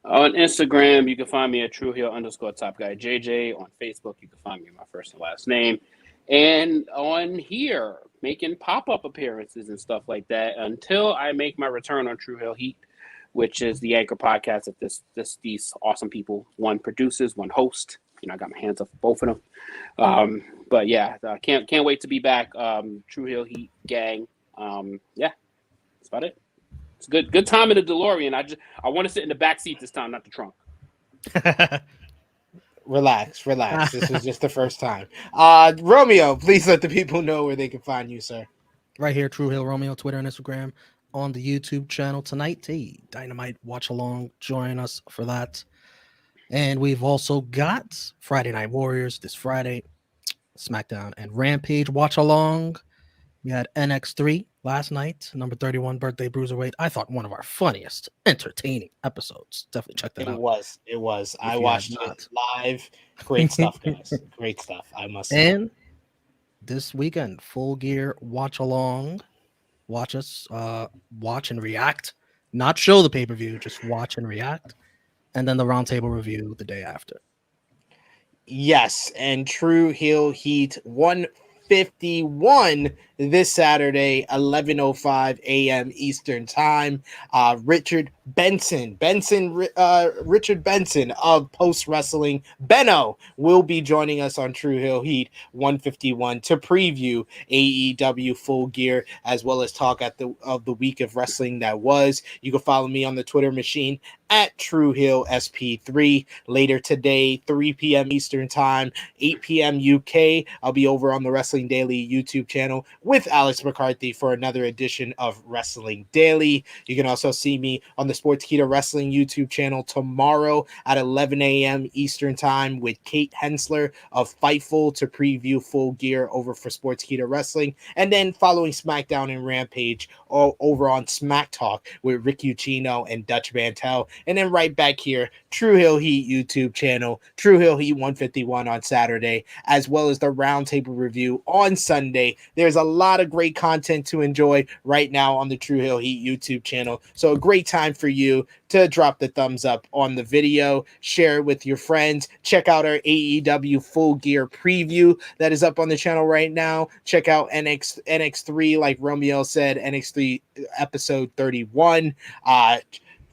On Instagram, you can find me at TrueHeel_TopGuyJJ. On Facebook, you can find me my first and last name. And on here, making pop-up appearances and stuff like that until I make my return on True Hill Heat, which is the anchor podcast that these awesome people, one produces, one host. I got my hands up for both of them. But yeah, can't wait to be back. True Hill Heat gang. Yeah, that's about it. It's a good time in the DeLorean. I want to sit in the back seat this time, not the trunk.
Relax. This was just the first time. Romeo, please let the people know where they can find you, sir.
Right here, True Hill Romeo, Twitter and Instagram. On the YouTube channel tonight. Hey, Dynamite watch along. Join us for that. And we've also got Friday Night Warriors this Friday, SmackDown and Rampage watch along. We had NX3 last night, number 31 birthday Bruiserweight. I thought one of our funniest, entertaining episodes. Definitely check that out.
It was. I watched it live. Great stuff, guys. Great stuff, I must say.
And this weekend, Full Gear watch along. Watch us, watch and react. Not show the pay-per-view, just watch and react. And then the roundtable review the day after.
Yes, and True Hill Heat 151 this Saturday, 11:05 a.m. Eastern Time. Richard Benson of Post Wrestling Benno will be joining us on True Hill Heat 151 to preview AEW Full Gear as well as talk of the week of wrestling that was. You can follow me on the Twitter machine at True Hill SP3. Later today, 3 p.m. Eastern Time, 8 p.m. UK. I'll be over on the Wrestling Daily YouTube channel with Alex McCarthy for another edition of Wrestling Daily. You can also see me on the Sportskeeda Wrestling YouTube channel tomorrow at 11 a.m. Eastern Time with Kate Hensler of Fightful to preview Full Gear over for Sportskeeda Wrestling. And then following SmackDown and Rampage over on Smack Talk with Rick Ucchino and Dutch Mantel. And then right back here, True Hill Heat YouTube channel, True Hill Heat 151 on Saturday, as well as the Roundtable Review on Sunday. There's a lot of great content to enjoy right now on the True Hill Heat YouTube channel. So a great time for you to drop the thumbs up on the video, share it with your friends, check out our AEW Full Gear preview that is up on the channel right now. Check out NX3, like Romeo said, NX3 episode 31.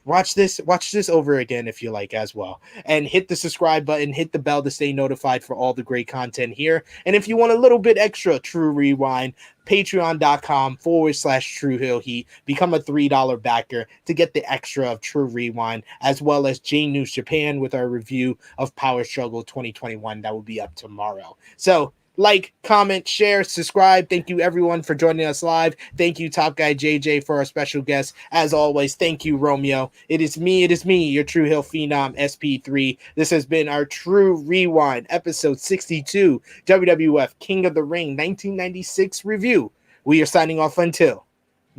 Watch this over again if you like as well. And hit the subscribe button, hit the bell to stay notified for all the great content here. And if you want a little bit extra True Rewind, patreon.com/True Hill Heat. Become a $3 backer to get the extra of True Rewind, as well as J News Japan with our review of Power Struggle 2021 that will be up tomorrow. So like, comment, share, subscribe. Thank you everyone for joining us live. Thank you Top Guy JJ for our special guest. As always, thank you Romeo. It is me, your True Hill Phenom SP3. This has been our True Rewind episode 62 WWF King of the Ring 1996 review. We are signing off until